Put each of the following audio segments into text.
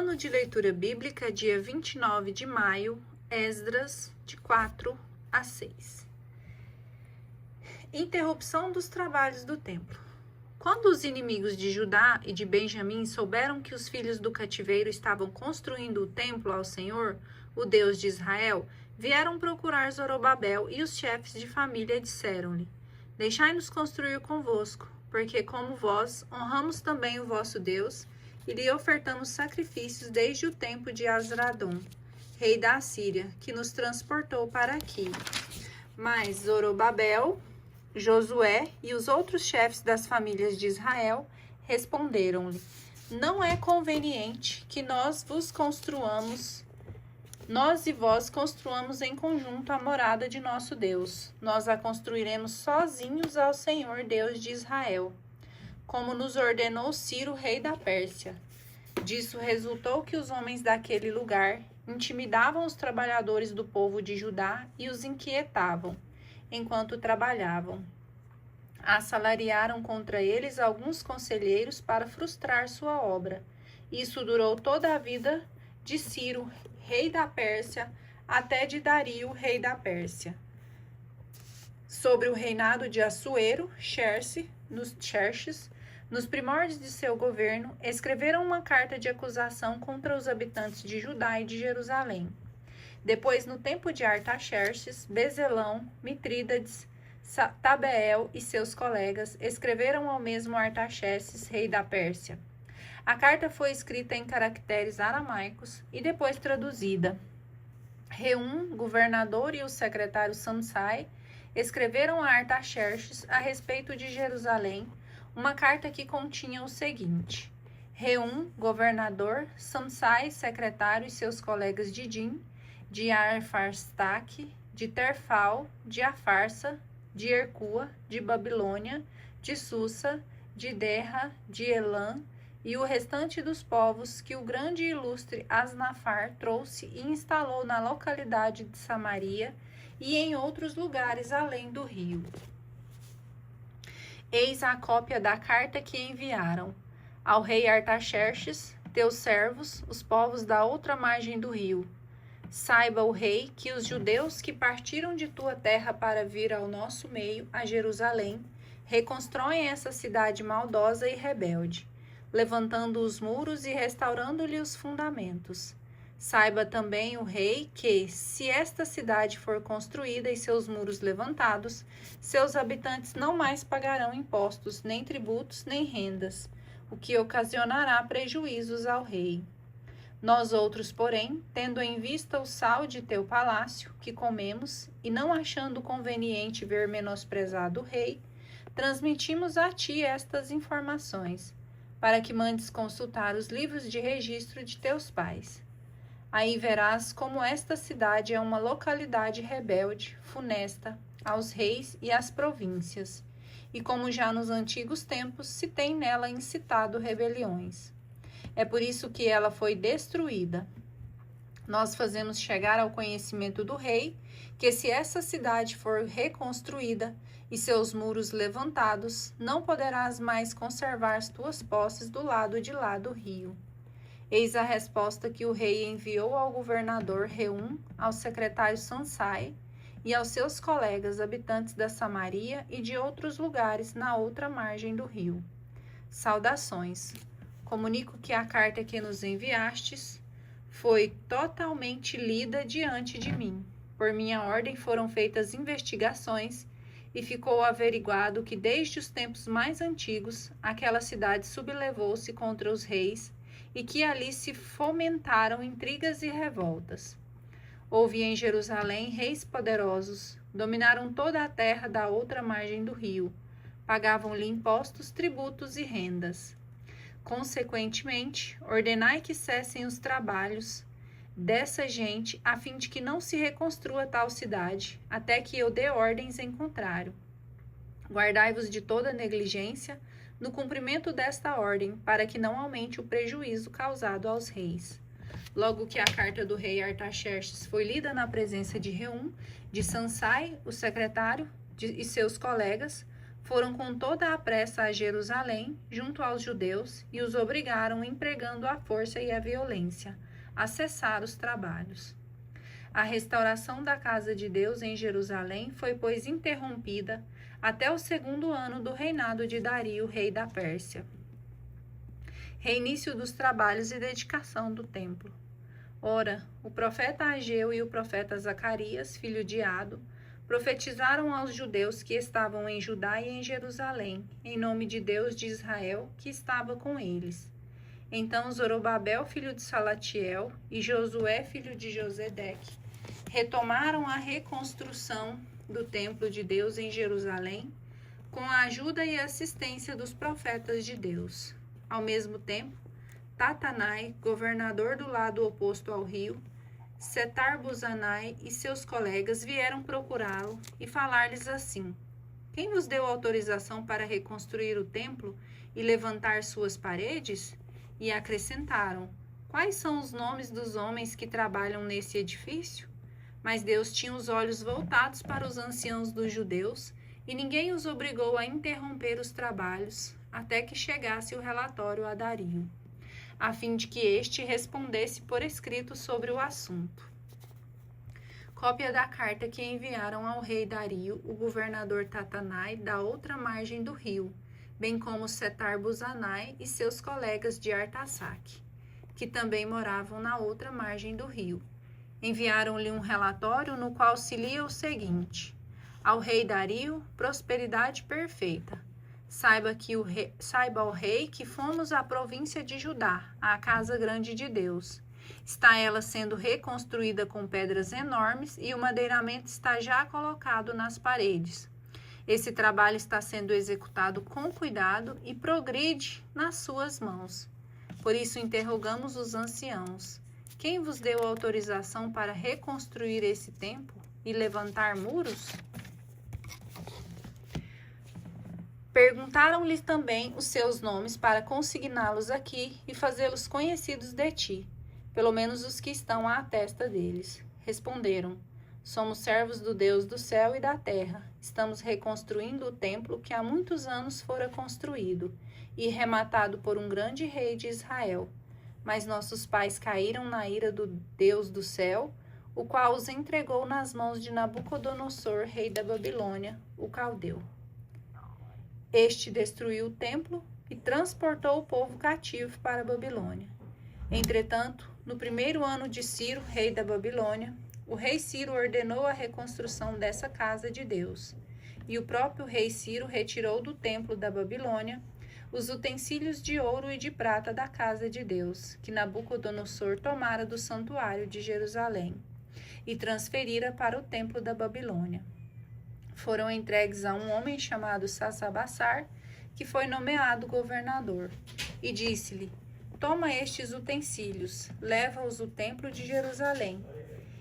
Ano de leitura bíblica, dia 29 de maio, Esdras, de 4 a 6. Interrupção dos trabalhos do templo. Quando os inimigos de Judá e de Benjamim souberam que os filhos do cativeiro estavam construindo o templo ao Senhor, o Deus de Israel, vieram procurar Zorobabel, e os chefes de família disseram-lhe: Deixai-nos construir convosco, porque como vós honramos também o vosso Deus, e lhe ofertamos sacrifícios desde o tempo de Asradom, rei da Assíria, que nos transportou para aqui. Mas Zorobabel, Josué e os outros chefes das famílias de Israel responderam-lhe: Não é conveniente que nós e vós construamos em conjunto a morada de nosso Deus. Nós a construiremos sozinhos ao Senhor Deus de Israel, como nos ordenou Ciro, rei da Pérsia. Disso resultou que os homens daquele lugar intimidavam os trabalhadores do povo de Judá e os inquietavam enquanto trabalhavam. Assalariaram contra eles alguns conselheiros para frustrar sua obra. Isso durou toda a vida de Ciro, rei da Pérsia, até de Dario, rei da Pérsia. Sobre o reinado de Assuero, Xerxes, nos primórdios de seu governo, escreveram uma carta de acusação contra os habitantes de Judá e de Jerusalém. Depois, no tempo de Artaxerxes, Bezelão, Mitrídates, Tabeel e seus colegas escreveram ao mesmo Artaxerxes, rei da Pérsia. A carta foi escrita em caracteres aramaicos e depois traduzida. Reum, governador, e o secretário Samsai escreveram a Artaxerxes a respeito de Jerusalém uma carta que continha o seguinte: Reum, governador, Samsai, secretário, e seus colegas de Din, de Arfarstaque, de Terfal, de Afarsa, de Ercua, de Babilônia, de Susa, de Derra, de Elã, e o restante dos povos que o grande e ilustre Asnafar trouxe e instalou na localidade de Samaria e em outros lugares além do rio. Eis a cópia da carta que enviaram ao rei Artaxerxes, teus servos, os povos da outra margem do rio. Saiba o rei que os judeus que partiram de tua terra para vir ao nosso meio, a Jerusalém, reconstroem essa cidade maldosa e rebelde, levantando os muros e restaurando-lhe os fundamentos. Saiba também o rei que, se esta cidade for construída e seus muros levantados, seus habitantes não mais pagarão impostos, nem tributos, nem rendas, o que ocasionará prejuízos ao rei. Nós outros, porém, tendo em vista o sal de teu palácio, que comemos, e não achando conveniente ver menosprezado o rei, transmitimos a ti estas informações, para que mandes consultar os livros de registro de teus pais. Aí verás como esta cidade é uma localidade rebelde, funesta, aos reis e às províncias, e como já nos antigos tempos se tem nela incitado rebeliões. É por isso que ela foi destruída. Nós fazemos chegar ao conhecimento do rei que, se essa cidade for reconstruída e seus muros levantados, não poderás mais conservar as tuas posses do lado de lá do rio. Eis a resposta que o rei enviou ao governador Reum, ao secretário Samsai e aos seus colegas habitantes da Samaria e de outros lugares na outra margem do rio. Saudações. Comunico que a carta que nos enviastes foi totalmente lida diante de mim. Por minha ordem foram feitas investigações e ficou averiguado que desde os tempos mais antigos aquela cidade sublevou-se contra os reis e que ali se fomentaram intrigas e revoltas. Houve em Jerusalém reis poderosos, dominaram toda a terra da outra margem do rio, pagavam-lhe impostos, tributos e rendas. Consequentemente, ordenai que cessem os trabalhos dessa gente, a fim de que não se reconstrua tal cidade, até que eu dê ordens em contrário. Guardai-vos de toda negligência no cumprimento desta ordem, para que não aumente o prejuízo causado aos reis. Logo que a carta do rei Artaxerxes foi lida na presença de Reum, de Samsai, o secretário, e seus colegas, Foram com toda a pressa a Jerusalém, junto aos judeus, e os obrigaram, empregando a força e a violência, a cessar os trabalhos. A restauração da casa de Deus em Jerusalém foi, pois, interrompida até o 2º ano do reinado de Dario, rei da Pérsia. Reinício dos trabalhos e dedicação do templo. Ora, o profeta Ageu e o profeta Zacarias, filho de Ado, profetizaram aos judeus que estavam em Judá e em Jerusalém, em nome de Deus de Israel, que estava com eles. Então Zorobabel, filho de Salatiel, e Josué, filho de Josedeque, retomaram a reconstrução do templo de Deus em Jerusalém, com a ajuda e assistência dos profetas de Deus. Ao mesmo tempo, Tatanai, governador do lado oposto ao rio, Setar-Buzanai e seus colegas vieram procurá-lo e falar-lhes assim: Quem vos deu autorização para reconstruir o templo e levantar suas paredes? E acrescentaram: Quais são os nomes dos homens que trabalham nesse edifício? Mas Deus tinha os olhos voltados para os anciãos dos judeus, e ninguém os obrigou a interromper os trabalhos, até que chegasse o relatório a Dario, a fim de que este respondesse por escrito sobre o assunto. Cópia da carta que enviaram ao rei Dario, o governador Tatanai, da outra margem do rio, bem como Setar-Buzanai e seus colegas de Artasaque, que também moravam na outra margem do rio. Enviaram-lhe um relatório no qual se lia o seguinte: Ao rei Dario, prosperidade perfeita. Saiba o rei que fomos à província de Judá, à casa grande de Deus. Está ela sendo reconstruída com pedras enormes e o madeiramento está já colocado nas paredes. Esse trabalho está sendo executado com cuidado e progride nas suas mãos. Por isso interrogamos os anciãos: Quem vos deu autorização para reconstruir esse templo e levantar muros? Perguntaram-lhe também os seus nomes para consigná-los aqui e fazê-los conhecidos de ti, pelo menos os que estão à testa deles. Responderam: Somos servos do Deus do céu e da terra. Estamos reconstruindo o templo que há muitos anos fora construído e rematado por um grande rei de Israel. Mas nossos pais caíram na ira do Deus do céu, o qual os entregou nas mãos de Nabucodonosor, rei da Babilônia, o caldeu. Este destruiu o templo e transportou o povo cativo para a Babilônia. Entretanto, no 1º ano de Ciro, rei da Babilônia, o rei Ciro ordenou a reconstrução dessa casa de Deus. E o próprio rei Ciro retirou do templo da Babilônia os utensílios de ouro e de prata da casa de Deus, que Nabucodonosor tomara do santuário de Jerusalém, e transferira para o templo da Babilônia. Foram entregues a um homem chamado Sassabassar, que foi nomeado governador, e disse-lhe: Toma estes utensílios, leva-os ao templo de Jerusalém,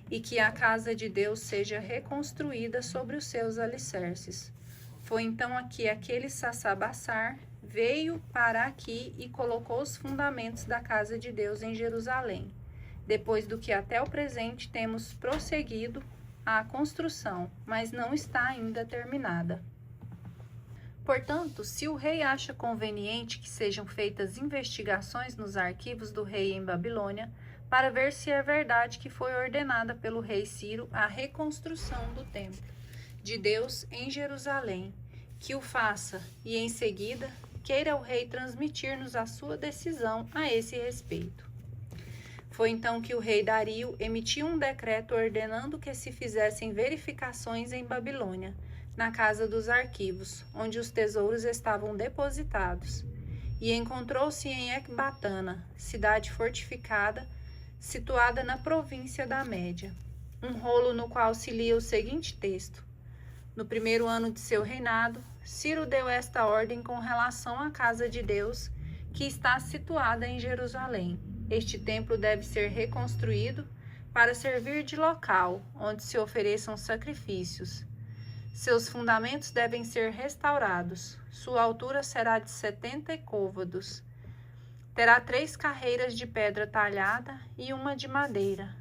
e que a casa de Deus seja reconstruída sobre os seus alicerces. Foi então que aquele Sassabassar veio para aqui e colocou os fundamentos da casa de Deus em Jerusalém, depois do que até o presente temos prosseguido a construção, mas não está ainda terminada. Portanto, se o rei acha conveniente que sejam feitas investigações nos arquivos do rei em Babilônia, para ver se é verdade que foi ordenada pelo rei Ciro a reconstrução do templo de Deus em Jerusalém, que o faça, e em seguida queira o rei transmitir-nos a sua decisão a esse respeito. Foi então que o rei Dario emitiu um decreto ordenando que se fizessem verificações em Babilônia, na casa dos arquivos, onde os tesouros estavam depositados, e encontrou-se em Ecbatana, cidade fortificada, situada na província da Média, um rolo no qual se lia o seguinte texto: No 1º ano de seu reinado, Ciro deu esta ordem com relação à casa de Deus, que está situada em Jerusalém. Este templo deve ser reconstruído para servir de local, onde se ofereçam sacrifícios. Seus fundamentos devem ser restaurados. Sua altura será de 70 côvados. Terá 3 carreiras de pedra talhada e uma de madeira.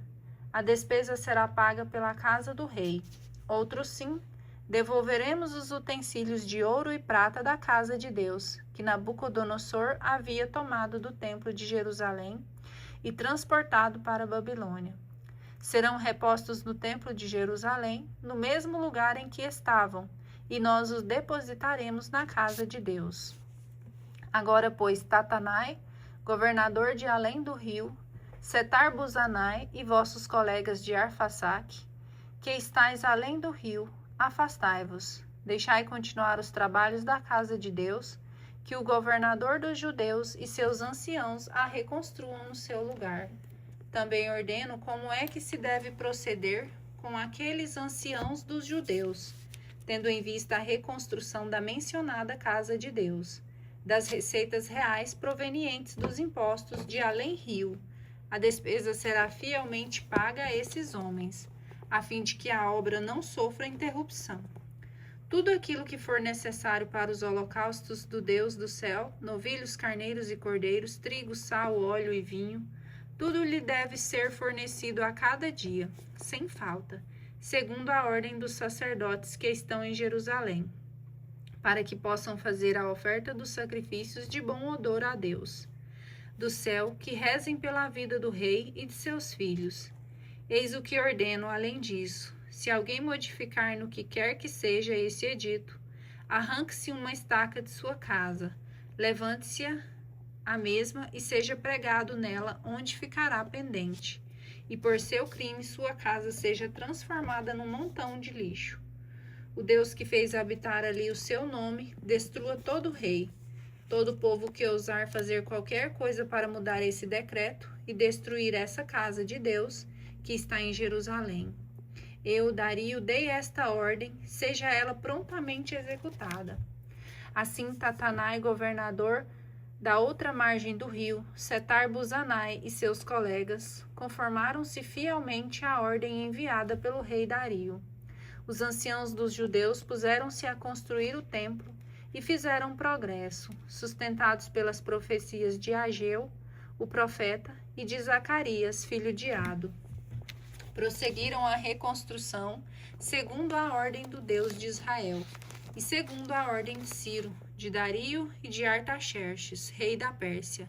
A despesa será paga pela casa do rei. Outro sim, Devolveremos os utensílios de ouro e prata da casa de Deus, que Nabucodonosor havia tomado do templo de Jerusalém e transportado para a Babilônia. Serão repostos no templo de Jerusalém, no mesmo lugar em que estavam, e nós os depositaremos na casa de Deus. Agora, pois, Tatanai, governador de além do rio, Setar-Buzanai e vossos colegas de Arfasaque, que estáis além do rio, afastai-vos, deixai continuar os trabalhos da casa de Deus, que o governador dos judeus e seus anciãos a reconstruam no seu lugar. Também ordeno como é que se deve proceder com aqueles anciãos dos judeus, tendo em vista a reconstrução da mencionada casa de Deus, das receitas reais provenientes dos impostos de além-rio. A despesa será fielmente paga a esses homens, a fim de que a obra não sofra interrupção. Tudo aquilo que for necessário para os holocaustos do Deus do céu, novilhos, carneiros e cordeiros, trigo, sal, óleo e vinho, tudo lhe deve ser fornecido a cada dia, sem falta, segundo a ordem dos sacerdotes que estão em Jerusalém, para que possam fazer a oferta dos sacrifícios de bom odor a Deus do céu, que rezem pela vida do rei e de seus filhos. Eis o que ordeno além disso: se alguém modificar no que quer que seja esse edito, arranque-se uma estaca de sua casa, levante-se a mesma e seja pregado nela, onde ficará pendente, e por seu crime sua casa seja transformada num montão de lixo. O Deus que fez habitar ali o seu nome, destrua todo rei, todo povo que ousar fazer qualquer coisa para mudar esse decreto e destruir essa casa de Deus que está em Jerusalém. Eu, Dario, dei esta ordem, seja ela prontamente executada. Assim, Tatanai, governador da outra margem do rio, Setar-Buzanai e seus colegas conformaram-se fielmente à ordem enviada pelo rei Dario. Os anciãos dos judeus puseram-se a construir o templo e fizeram progresso, sustentados pelas profecias de Ageu, o profeta, e de Zacarias, filho de Ado. Prosseguiram a reconstrução segundo a ordem do Deus de Israel e segundo a ordem de Ciro, de Dario e de Artaxerxes, rei da Pérsia.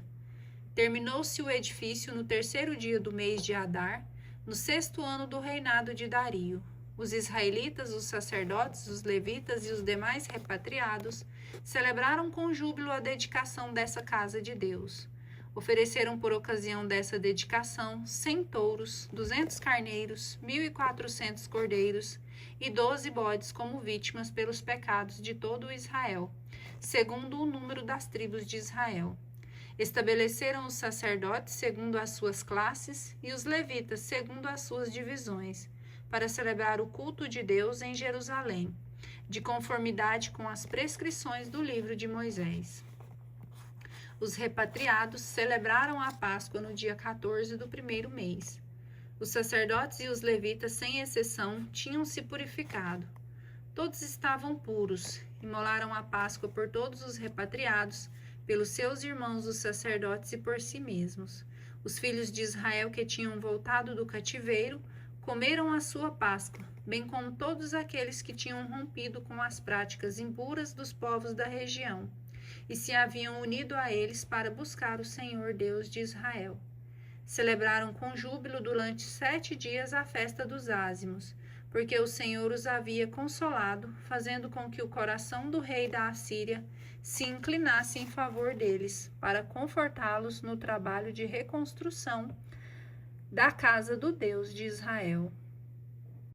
Terminou-se o edifício no 3º dia do mês de Adar, no 6º ano do reinado de Dario. Os israelitas, os sacerdotes, os levitas e os demais repatriados celebraram com júbilo a dedicação dessa casa de Deus. Ofereceram por ocasião dessa dedicação 100 touros, 200 carneiros, 1.400 cordeiros e 12 bodes como vítimas pelos pecados de todo o Israel, segundo o número das tribos de Israel. Estabeleceram os sacerdotes segundo as suas classes e os levitas segundo as suas divisões, para celebrar o culto de Deus em Jerusalém, de conformidade com as prescrições do livro de Moisés. Os repatriados celebraram a Páscoa no dia 14 do 1º mês. Os sacerdotes e os levitas, sem exceção, tinham se purificado. Todos estavam puros, imolaram a Páscoa por todos os repatriados, pelos seus irmãos os sacerdotes e por si mesmos. Os filhos de Israel que tinham voltado do cativeiro comeram a sua Páscoa, bem como todos aqueles que tinham rompido com as práticas impuras dos povos da região, e se haviam unido a eles para buscar o Senhor Deus de Israel. Celebraram com júbilo durante 7 dias a festa dos ázimos, porque o Senhor os havia consolado, fazendo com que o coração do rei da Assíria se inclinasse em favor deles, para confortá-los no trabalho de reconstrução da casa do Deus de Israel.